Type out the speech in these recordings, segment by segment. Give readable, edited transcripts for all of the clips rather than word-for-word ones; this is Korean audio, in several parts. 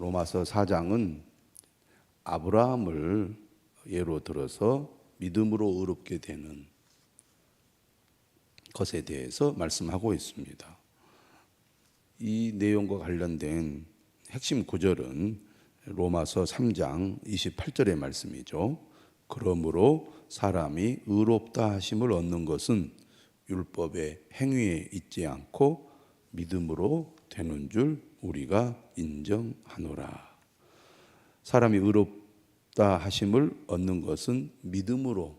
로마서 4장은 아브라함을 예로 들어서 믿음으로 의롭게 되는 것에 대해서 말씀하고 있습니다. 이 내용과 관련된 핵심 구절은 로마서 3장 28절의 말씀이죠. 그러므로 사람이 의롭다 하심을 얻는 것은 율법의 행위에 있지 않고 믿음으로 되는 줄 우리가 인정하노라. 사람이 의롭다 하심을 얻는 것은 믿음으로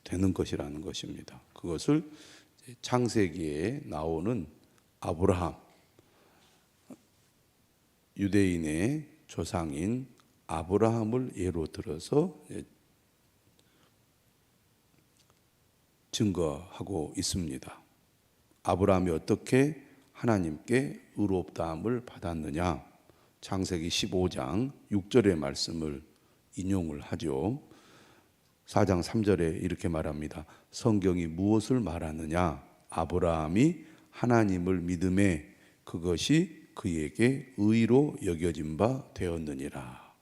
되는 것이라는 것입니다. 그것을 창세기에 나오는 아브라함, 유대인의 조상인 아브라함을 예로 들어서 증거하고 있습니다. 아브라함이 어떻게 하나님께 의롭다함을 받았느냐? 창세기 15장 6절의 말씀을 인용을 하죠. 4장 3절에 이렇게 말합니다. 성경이 무엇을 말하느냐? 아브라함이 하나님을 믿음에 그것이 그에게 의로 여겨진 바 되었느니라.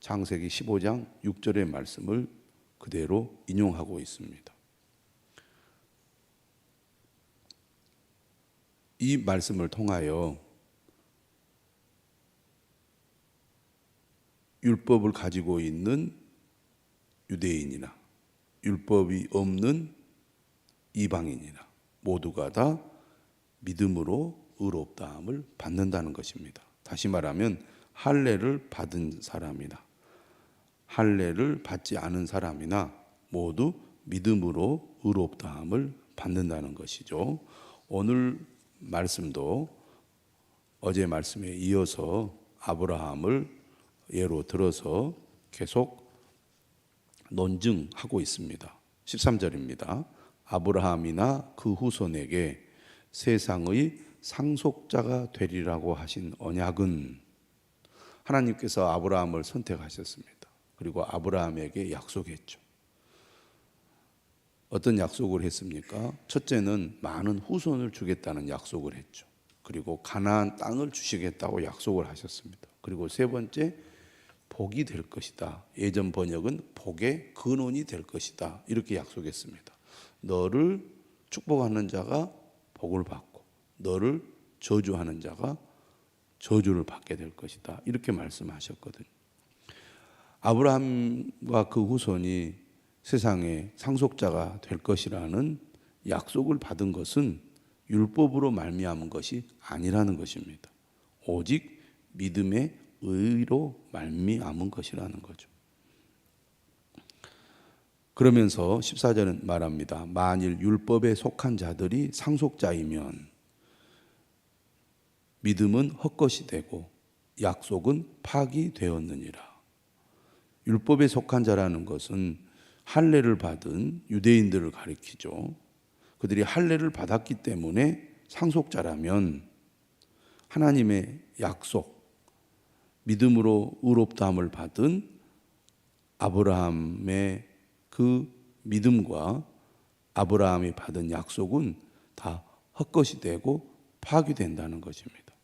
창세기 15장 6절의 말씀을 그대로 인용하고 있습니다. 이 말씀을 통하여 율법을 가지고 있는 유대인이나 율법이 없는 이방인이나 모두가 다 믿음으로 의롭다함을 받는다는 것입니다. 다시 말하면 할례를 받은 사람이나 할례를 받지 않은 사람이나 모두 믿음으로 의롭다함을 받는다는 것이죠. 오늘 말씀도 어제 말씀에 이어서 아브라함을 예로 들어서 계속 논증하고 있습니다. 13절입니다. 아브라함이나 그 후손에게 세상의 상속자가 되리라고 하신 언약은 하나님께서 아브라함을 선택하셨습니다. 그리고 아브라함에게 약속했죠. 어떤 약속을 했습니까? 첫째는 많은 후손을 주겠다는 약속을 했죠. 그리고 가나안 땅을 주시겠다고 약속을 하셨습니다. 그리고 세 번째, 복이 될 것이다. 예전 번역은 복의 근원이 될 것이다. 이렇게 약속했습니다. 너를 축복하는 자가 복을 받고 너를 저주하는 자가 저주를 받게 될 것이다. 이렇게 말씀하셨거든요. 아브라함과 그 후손이 세상의 상속자가 될 것이라는 약속을 받은 것은 율법으로 말미암은 것이 아니라는 것입니다. 오직 믿음의 의로 말미암은 것이라는 거죠. 그러면서 14절은 말합니다. 만일 율법에 속한 자들이 상속자이면 믿음은 헛것이 되고 약속은 파기되었느니라. 율법에 속한 자라는 것은 할례를 받은 유대인들을 가리키죠. 그들이 할례를 받았기 때문에 상속자라면 하나님의 약속, 믿음으로 의롭다함을 받은 아브라함의 그 믿음과 아브라함이 받은 약속은 다 헛것이 되고 파기된다는 것입니다.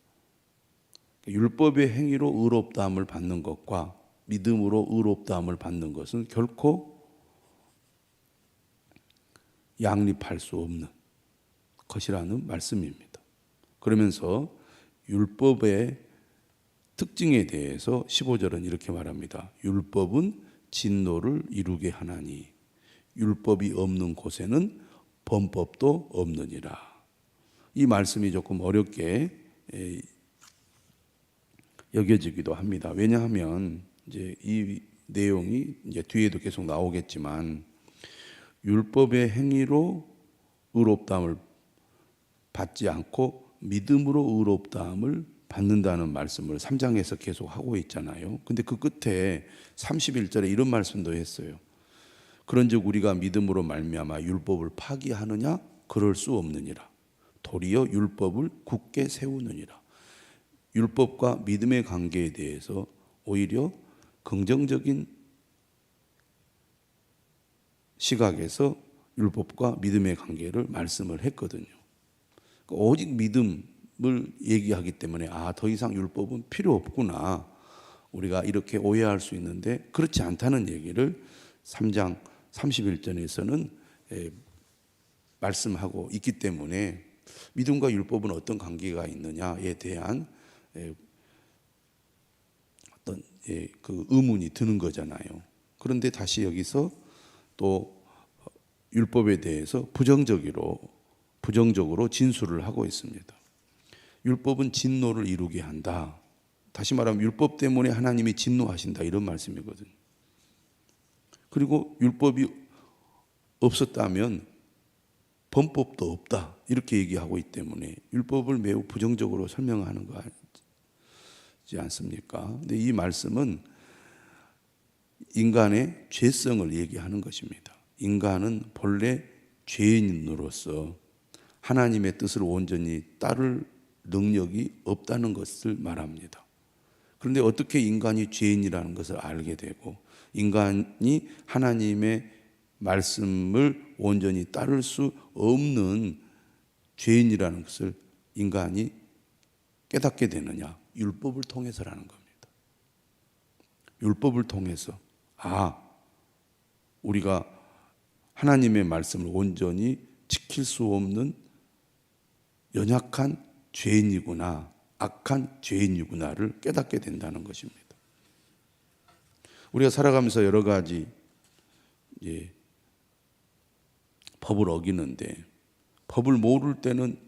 율법의 행위로 의롭다함을 받는 것과 믿음으로 의롭다함을 받는 것은 결코 양립할 수 없는 것이라는 말씀입니다. 그러면서 율법의 특징에 대해서 15절은 이렇게 말합니다. 율법은 진노를 이루게 하나니 율법이 없는 곳에는 범법도 없느니라. 이 말씀이 조금 어렵게 여겨지기도 합니다. 왜냐하면 이제 이 내용이 이제 뒤에도 계속 나오겠지만 율법의 행위로 의롭다함을 받지 않고 믿음으로 의롭다함을 받는다는 말씀을 3장에서 계속 하고 있잖아요. 근데 그 끝에 31절에 이런 말씀도 했어요. 그런즉 우리가 믿음으로 말미암아 율법을 파기하느냐? 그럴 수 없느니라. 도리어 율법을 굳게 세우느니라. 율법과 믿음의 관계에 대해서 오히려 긍정적인 시각에서 율법과 믿음의 관계를 말씀을 했거든요. 오직 믿음, 얘기하기 때문에 더 이상 율법은 필요 없구나, 우리가 이렇게 오해할 수 있는데 그렇지 않다는 얘기를 3장 31절에서는 말씀하고 있기 때문에 믿음과 율법은 어떤 관계가 있느냐에 대한 어떤 그 의문이 드는 거잖아요. 그런데 다시 여기서 또 율법에 대해서 부정적으로 진술을 하고 있습니다. 율법은 진노를 이루게 한다. 다시 말하면 율법 때문에 하나님이 진노하신다, 이런 말씀이거든요. 그리고 율법이 없었다면 범법도 없다, 이렇게 얘기하고 있기 때문에 율법을 매우 부정적으로 설명하는 거 아니지 않습니까? 근데 이 말씀은 인간의 죄성을 얘기하는 것입니다. 인간은 본래 죄인으로서 하나님의 뜻을 온전히 따를 능력이 없다는 것을 말합니다. 그런데 어떻게 인간이 죄인이라는 것을 알게 되고 인간이 하나님의 말씀을 온전히 따를 수 없는 죄인이라는 것을 인간이 깨닫게 되느냐? 율법을 통해서라는 겁니다. 율법을 통해서 우리가 하나님의 말씀을 온전히 지킬 수 없는 연약한 죄인이구나, 악한 죄인이구나를 깨닫게 된다는 것입니다. 우리가 살아가면서 여러 가지 법을 어기는데, 법을 모를 때는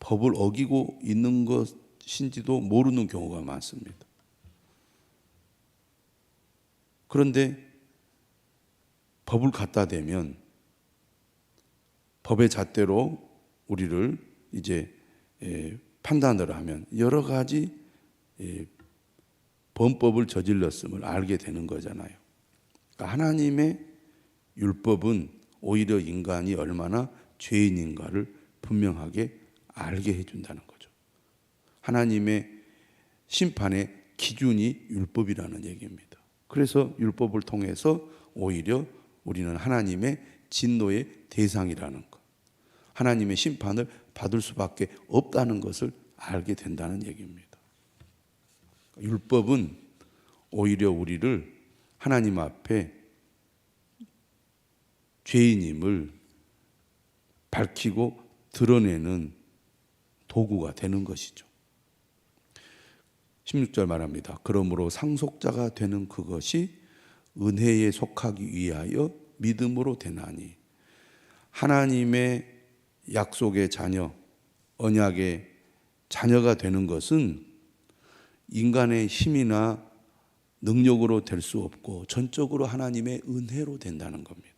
법을 어기고 있는 것인지도 모르는 경우가 많습니다. 그런데 법을 갖다 대면 법의 잣대로 우리를 이제 판단을 하면 여러 가지 범법을 저질렀음을 알게 되는 거잖아요. 그러니까 하나님의 율법은 오히려 인간이 얼마나 죄인인가를 분명하게 알게 해준다는 거죠. 하나님의 심판의 기준이 율법이라는 얘기입니다. 그래서 율법을 통해서 오히려 우리는 하나님의 진노의 대상이라는 것, 하나님의 심판을 받을 수밖에 없다는 것을 알게 된다는 얘기입니다. 율법은 오히려 우리를 하나님 앞에 죄인임을 밝히고 드러내는 도구가 되는 것이죠. 16절 말합니다. 그러므로 상속자가 되는 그것이 은혜에 속하기 위하여 믿음으로 되나니, 하나님의 약속의 자녀, 언약의 자녀가 되는 것은 인간의 힘이나 능력으로 될 수 없고 전적으로 하나님의 은혜로 된다는 겁니다.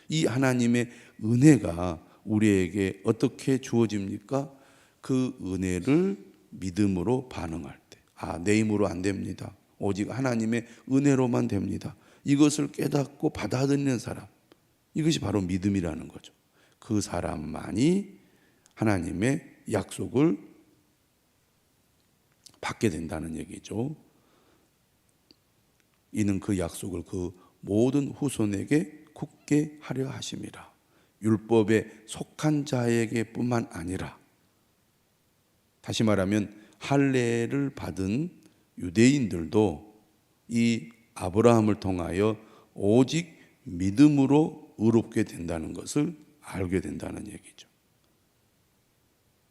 이 하나님의 은혜가 우리에게 어떻게 주어집니까? 그 은혜를 믿음으로 반응할 때, 내 힘으로 안 됩니다, 오직 하나님의 은혜로만 됩니다, 이것을 깨닫고 받아들이는 사람, 이것이 바로 믿음이라는 거죠. 그 사람만이 하나님의 약속을 받게 된다는 얘기죠. 이는 그 약속을 그 모든 후손에게 굳게 하려 하심이라. 율법에 속한 자에게 뿐만 아니라, 다시 말하면 할례를 받은 유대인들도 이 아브라함을 통하여 오직 믿음으로 의롭게 된다는 것을 알게 된다는 얘기죠.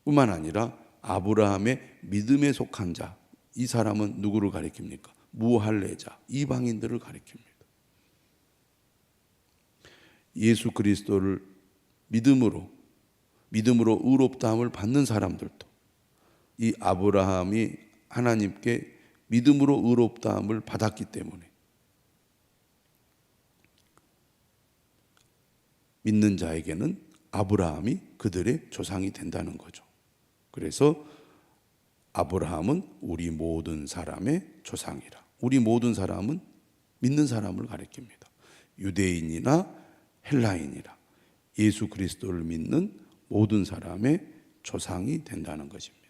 뿐만 아니라 아브라함의 믿음에 속한 자, 이 사람은 누구를 가리킵니까? 무할례자, 이방인들을 가리킵니다. 예수 그리스도를 믿음으로 의롭다함을 받는 사람들도 이 아브라함이 하나님께 믿음으로 의롭다함을 받았기 때문에 믿는 자에게는 아브라함이 그들의 조상이 된다는 거죠. 그래서 아브라함은 우리 모든 사람의 조상이라. 우리 모든 사람은 믿는 사람을 가리킵니다. 유대인이나 헬라인이라, 예수 그리스도를 믿는 모든 사람의 조상이 된다는 것입니다.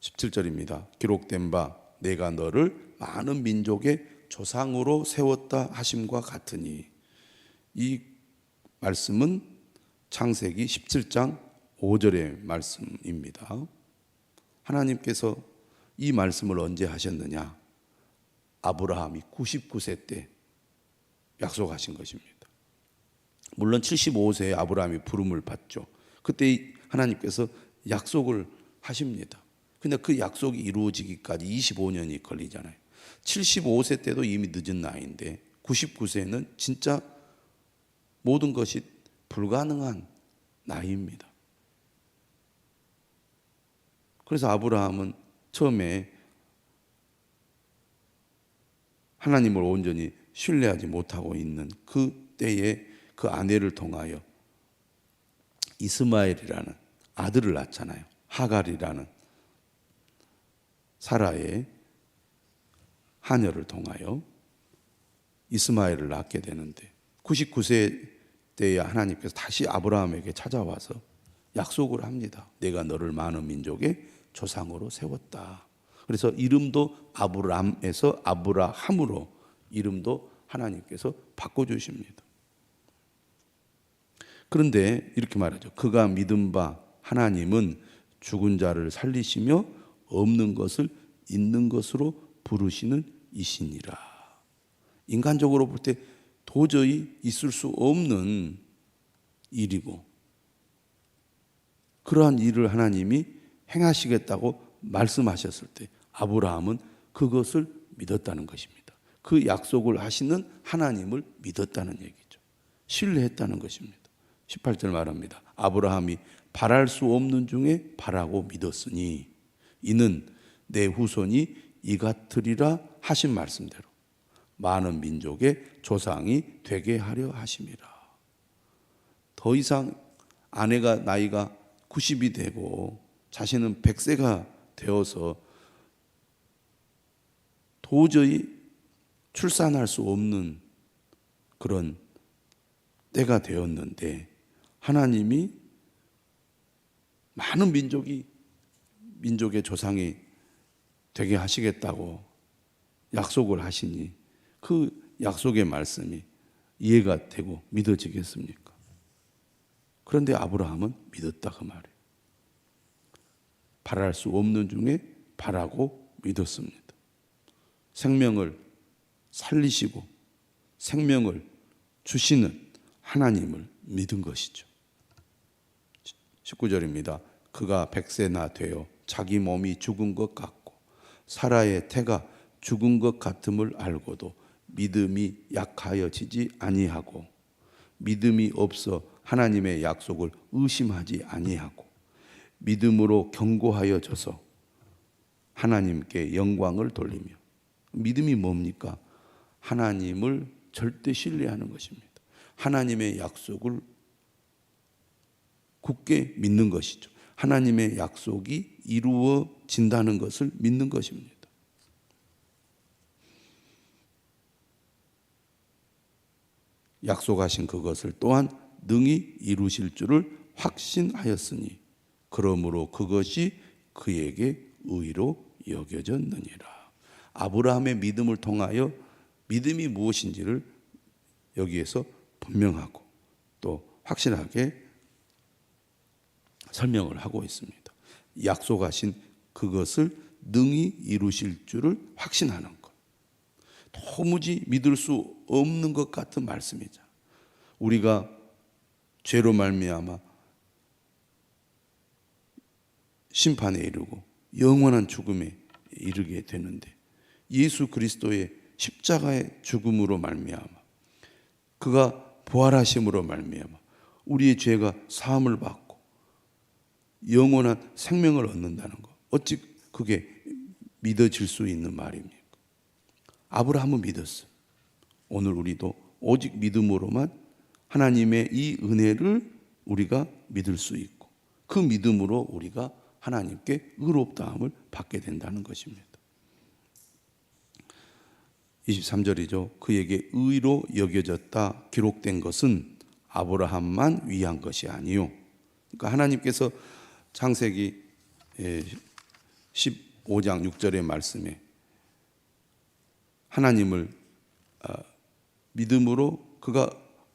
17절입니다. 기록된 바 내가 너를 많은 민족의 조상으로 세웠다 하심과 같으니, 이 말씀은 창세기 17장 5절의 말씀입니다. 하나님께서 이 말씀을 언제 하셨느냐? 아브라함이 99세 때 약속하신 것입니다. 물론 75세에 아브라함이 부름을 받죠. 그때 하나님께서 약속을 하십니다. 근데 그 약속이 이루어지기까지 25년이 걸리잖아요. 75세 때도 이미 늦은 나이인데 99세는 진짜 모든 것이 불가능한 나이입니다. 그래서 아브라함은 처음에 하나님을 온전히 신뢰하지 못하고 있는 그 때에 그 아내를 통하여 이스마엘이라는 아들을 낳잖아요. 하갈이라는 사라의 하녀를 통하여 이스마엘을 낳게 되는데 99세 때에 하나님께서 다시 아브라함에게 찾아와서 약속을 합니다. 내가 너를 많은 민족의 조상으로 세웠다. 그래서 이름도 아브람에서 아브라함으로 이름도 하나님께서 바꿔주십니다. 그런데 이렇게 말하죠. 그가 믿은 바 하나님은 죽은 자를 살리시며 없는 것을 있는 것으로 부르시는 이시니라. 인간적으로 볼 때 도저히 있을 수 없는 일이고 그러한 일을 하나님이 행하시겠다고 말씀하셨을 때 아브라함은 그것을 믿었다는 것입니다. 그 약속을 하시는 하나님을 믿었다는 얘기죠. 신뢰했다는 것입니다. 18절 말합니다. 아브라함이 바랄 수 없는 중에 바라고 믿었으니 이는 내 후손이 이 같으리라 하신 말씀대로 많은 민족의 조상이 되게 하려 하심이라. 더 이상 아내가 나이가 90이 되고 자신은 100세가 되어서 도저히 출산할 수 없는 그런 때가 되었는데 하나님이 많은 민족의 조상이 되게 하시겠다고 약속을 하시니 그 약속의 말씀이 이해가 되고 믿어지겠습니까? 그런데 아브라함은 믿었다 그 말이에요. 바랄 수 없는 중에 바라고 믿었습니다. 생명을 살리시고 생명을 주시는 하나님을 믿은 것이죠. 19절입니다. 그가 100세나 되어 자기 몸이 죽은 것 같고 사라의 태가 죽은 것 같음을 알고도 믿음이 약하여지지 아니하고 믿음이 없어 하나님의 약속을 의심하지 아니하고 믿음으로 견고하여져서 하나님께 영광을 돌리며 믿음이 뭡니까? 하나님을 절대 신뢰하는 것입니다. 하나님의 약속을 굳게 믿는 것이죠. 하나님의 약속이 이루어진다는 것을 믿는 것입니다. 약속하신 그것을 또한 능히 이루실 줄을 확신하였으니 그러므로 그것이 그에게 의로 여겨졌느니라. 아브라함의 믿음을 통하여 믿음이 무엇인지를 여기에서 분명하고 또 확실하게 설명을 하고 있습니다. 약속하신 그것을 능히 이루실 줄을 확신하는 것. 도무지 믿을 수 없는 것 같은 말씀이죠. 우리가 죄로 말미암아 심판에 이르고 영원한 죽음에 이르게 되는데 예수 그리스도의 십자가의 죽음으로 말미암아 그가 부활하심으로 말미암아 우리의 죄가 사함을 받고 영원한 생명을 얻는다는 것. 어찌 그게 믿어질 수 있는 말입니까? 아브라함은 믿었어요. 오늘 우리도 오직 믿음으로만 하나님의 이 은혜를 우리가 믿을 수 있고 그 믿음으로 우리가 하나님께 의롭다함을 받게 된다는 것입니다. 23절이죠. 그에게 의로 여겨졌다 기록된 것은 아브라함만 위한 것이 아니요. 그러니까 하나님께서 창세기 15장 6절의 말씀에 하나님을 믿음으로 그가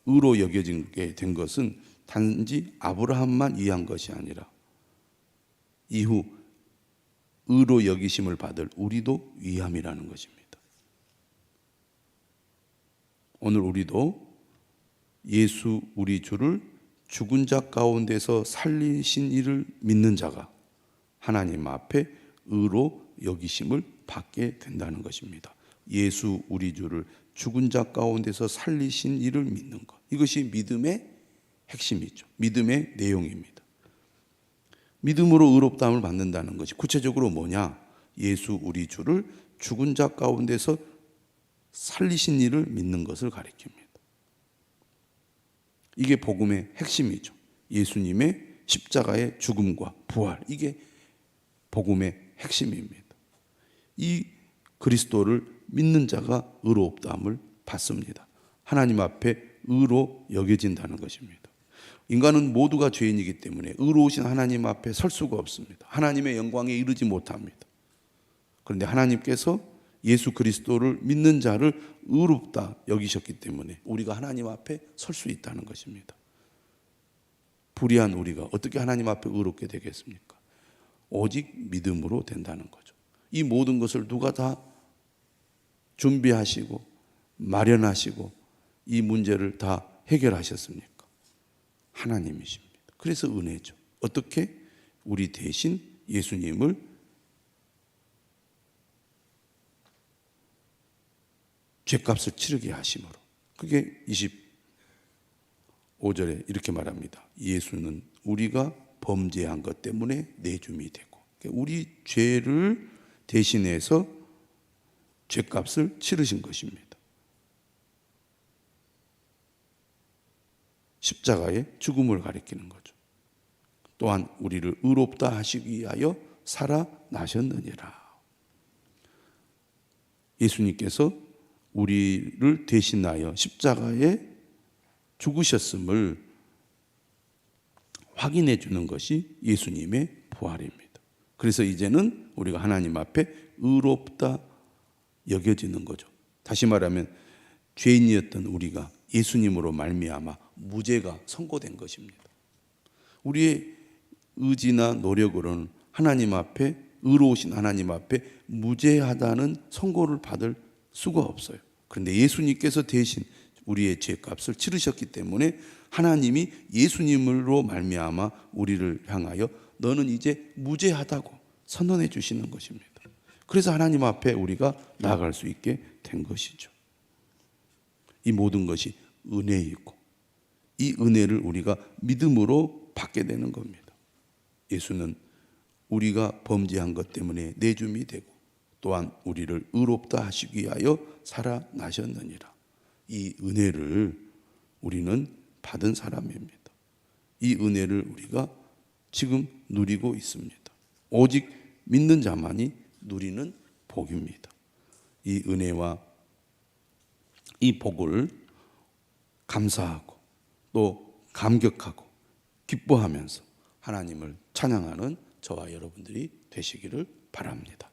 의로 여겨지게 된 것은 단지 아브라함만 위한 것이 아니라 이후 의로 여기심을 받을 우리도 위함이라는 것입니다. 오늘 우리도 예수 우리 주를 죽은 자 가운데서 살리신 이를 믿는 자가 하나님 앞에 의로 여기심을 받게 된다는 것입니다. 예수 우리 주를 죽은 자 가운데서 살리신 이를 믿는 것. 이것이 믿음의 핵심이죠. 믿음의 내용입니다. 믿음으로 의롭다함을 받는다는 것이 구체적으로 뭐냐? 예수 우리 주를 죽은 자 가운데서 살리신 이를 믿는 것을 가리킵니다. 이게 복음의 핵심이죠. 예수님의 십자가의 죽음과 부활, 이게 복음의 핵심입니다. 이 그리스도를 믿는 자가 의롭다함을 받습니다. 하나님 앞에 의로 여겨진다는 것입니다. 인간은 모두가 죄인이기 때문에 의로우신 하나님 앞에 설 수가 없습니다. 하나님의 영광에 이르지 못합니다. 그런데 하나님께서 예수 그리스도를 믿는 자를 의롭다 여기셨기 때문에 우리가 하나님 앞에 설 수 있다는 것입니다. 불의한 우리가 어떻게 하나님 앞에 의롭게 되겠습니까? 오직 믿음으로 된다는 거죠. 이 모든 것을 누가 다 준비하시고 마련하시고 이 문제를 다 해결하셨습니까? 하나님이십니다. 그래서 은혜죠. 어떻게? 우리 대신 예수님을 죄값을 치르게 하심으로. 그게 25절에 이렇게 말합니다. 예수는 우리가 범죄한 것 때문에 내줌이 되고, 우리 죄를 대신해서 죄값을 치르신 것입니다. 십자가의 죽음을 가리키는 거죠. 또한 우리를 의롭다 하시기 위하여 살아나셨느니라. 예수님께서 우리를 대신하여 십자가에 죽으셨음을 확인해 주는 것이 예수님의 부활입니다. 그래서 이제는 우리가 하나님 앞에 의롭다 여겨지는 거죠. 다시 말하면 죄인이었던 우리가 예수님으로 말미암아 무죄가 선고된 것입니다. 우리의 의지나 노력으로는 하나님 앞에 의로우신 하나님 앞에 무죄하다는 선고를 받을 수가 없어요. 그런데 예수님께서 대신 우리의 죄값을 치르셨기 때문에 하나님이 예수님으로 말미암아 우리를 향하여 너는 이제 무죄하다고 선언해 주시는 것입니다. 그래서 하나님 앞에 우리가 나아갈 수 있게 된 것이죠. 이 모든 것이 은혜이고 이 은혜를 우리가 믿음으로 받게 되는 겁니다. 예수는 우리가 범죄한 것 때문에 내줌이 되고 또한 우리를 의롭다 하시기 위하여 살아나셨느니라. 이 은혜를 우리는 받은 사람입니다. 이 은혜를 우리가 지금 누리고 있습니다. 오직 믿는 자만이 누리는 복입니다. 이 은혜와 이 복을 감사하고 또 감격하고 기뻐하면서 하나님을 찬양하는 저와 여러분들이 되시기를 바랍니다.